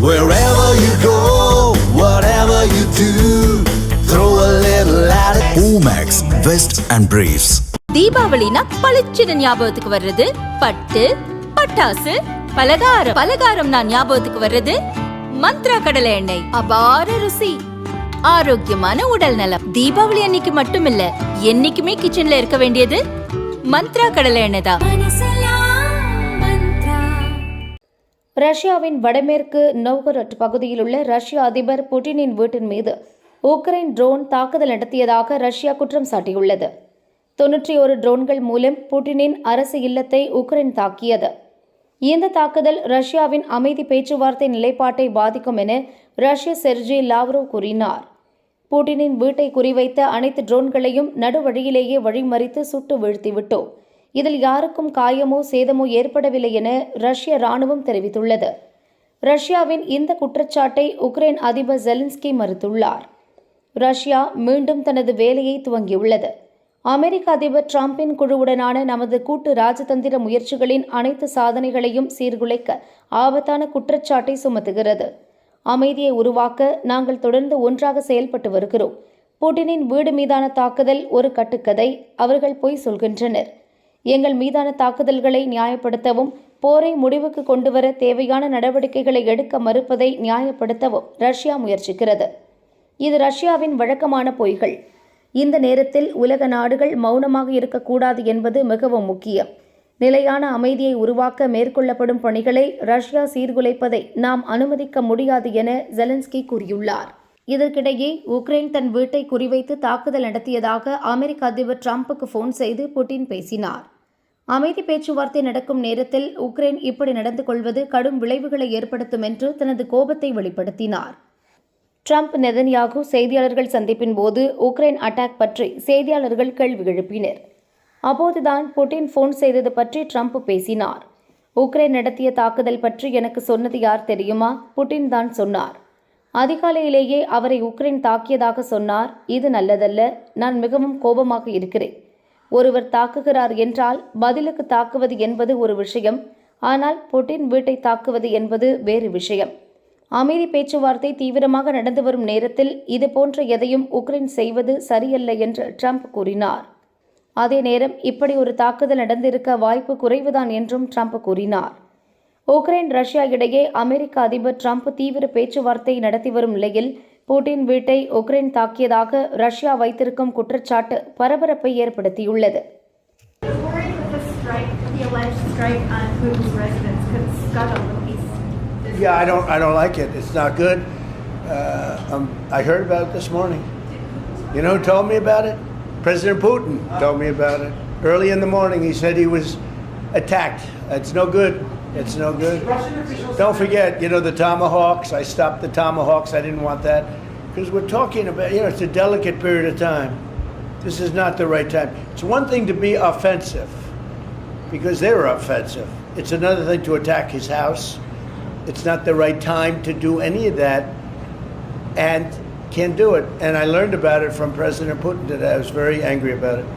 Wherever you go, whatever you do, throw a little at it. Omax, Vest and Briefs. தீபாவளினா பளிச்சுன்னு ஞாபகத்துக்கு வர்றது பட்டு, பட்டாசு, பலகாரம். பலகாரம் நான் ஞாபகத்துக்கு வர்றது மந்த்ரா கடலை எண்ணெய். அபார ருசி, ஆரோக்கியமான உடல் நலம். தீபாவளி அன்னைக்கு மட்டும் இல்ல, என்னைக்குமே கிச்சன்ல இருக்க வேண்டியது மந்த்ரா கடலை எண்ணெய் தான். ரஷ்யாவின் வடமேற்கு நோவ்கரோட் பகுதியில் உள்ள ரஷ்ய அதிபர் புட்டினின் வீட்டின் மீது உக்ரைன் ட்ரோன் தாக்குதல் நடத்தியதாக ரஷ்யா குற்றம் சாட்டியுள்ளது. 91 ட்ரோன்கள் மூலம் புட்டினின் அரசு இல்லத்தை உக்ரைன் தாக்கியது. இந்த தாக்குதல் ரஷ்யாவின் அமைதி பேச்சுவார்த்தை நிலைப்பாட்டை பாதிக்கும் என ரஷ்ய செர்ஜி லாவ்ரோவ் கூறினார். புட்டினின் வீட்டை குறிவைத்த அனைத்து ட்ரோன்களையும் நடுவழியிலேயே வழிமறித்து சுட்டு வீழ்த்திவிட்டோம். இதில் யாருக்கும் காயமோ சேதமோ ஏற்படவில்லை என ரஷ்ய ராணுவம் தெரிவித்துள்ளது. ரஷ்யாவின் இந்த குற்றச்சாட்டை உக்ரைன் அதிபர் ஜெலன்ஸ்கி மறுத்துள்ளார். ரஷ்யா மீண்டும் தனது வேலையை துவங்கியுள்ளது. அமெரிக்க அதிபர் டிரம்பின் குழுவுடனான நமது கூட்டு ராஜதந்திர முயற்சிகளின் அனைத்து சாதனைகளையும் சீர்குலைக்க ஆபத்தான குற்றச்சாட்டை சுமத்துகிறது. அமைதியை உருவாக்க நாங்கள் தொடர்ந்து ஒன்றாக செயல்பட்டு வருகிறோம். புட்டினின் வீடு மீதான தாக்குதல் ஒரு கட்டுக்கதை. அவர்கள் பொய் சொல்கின்றனர். எங்கள் மீதான தாக்குதல்களை நியாயப்படுத்தவும் போரை முடிவுக்கு கொண்டுவர தேவையான நடவடிக்கைகளை எடுக்க மறுப்பதை நியாயப்படுத்தவும் ரஷ்யா முயற்சிக்கிறது. இது ரஷ்யாவின் வழக்கமான பொய்கள். இந்த நேரத்தில் உலக நாடுகள் மௌனமாக இருக்கக்கூடாது என்பது மிகவும் முக்கியம். நிலையான அமைதியை உருவாக்க மேற்கொள்ளப்படும் பணிகளை ரஷ்யா சீர்குலைப்பதை நாம் அனுமதிக்க முடியாது என ஜெலன்ஸ்கி கூறியுள்ளார். இதற்கிடையே உக்ரைன் தன் வீட்டை குறிவைத்து தாக்குதல் நடத்தியதாக அமெரிக்க அதிபர் டிரம்புக்கு போன் செய்து புட்டின் பேசினார். அமைதி பேச்சுவார்த்தை நடக்கும் நேரத்தில் உக்ரைன் இப்படி நடந்து கொள்வது கடும் விளைவுகளை ஏற்படுத்தும் என்று தனது கோபத்தை வெளிப்படுத்தினார். ட்ரம்ப் நெதன்யாகு செய்தியாளர்கள் சந்திப்பின் போது உக்ரைன் அட்டாக் பற்றி செய்தியாளர்கள் கேள்வி எழுப்பினர். அப்போதுதான் புட்டின் போன் செய்தது பற்றி ட்ரம்ப் பேசினார். உக்ரைன் நடத்திய தாக்குதல் பற்றி எனக்கு சொன்னது யார் தெரியுமா? புட்டின் தான் சொன்னார். அதிகாலையிலேயே அவரை உக்ரைன் தாக்கியதாக சொன்னார். இது நல்லதல்ல. நான் மிகவும் கோபமாக இருக்கிறேன். ஒருவர் தாக்குகிறார் என்றால் பதிலுக்கு தாக்குவது என்பது ஒரு விஷயம். ஆனால் புட்டின் வீட்டை தாக்குவது என்பது வேறு விஷயம். அமைதி பேச்சுவார்த்தை தீவிரமாக நடந்து வரும் நேரத்தில் இது போன்ற எதையும் உக்ரைன் செய்வது சரியல்ல என்று ட்ரம்ப் கூறினார். அதே நேரம் இப்படி ஒரு தாக்குதல் நடந்திருக்க வாய்ப்பு குறைவுதான் என்றும் ட்ரம்ப் கூறினார். உக்ரைன் ரஷ்யா இடையே அமெரிக்க அதிபர் ட்ரம்ப் தீவிர பேச்சுவார்த்தை நடத்தி வரும் நிலையில் புட்டின் வீட்டை உக்ரைன் தாக்கியதாக ரஷ்யா வைத்திருக்கும் குற்றச்சாட்டு பரபரப்பை ஏற்படுத்தியுள்ளது. Yeah, I don't like it. It's not good. I heard about it this morning. You know who told me about it? President Putin told me about it. Early in the morning he said he was attacked. It's no good. It's no good. Don't forget, the Tomahawks. I stopped the Tomahawks. I didn't want that. Because we're talking about, it's a delicate period of time. This is not the right time. It's one thing to be offensive, because they were offensive. It's another thing to attack his house. It's not the right time to do any of that, and can't do it. And I learned about it from President Putin today. I was very angry about it.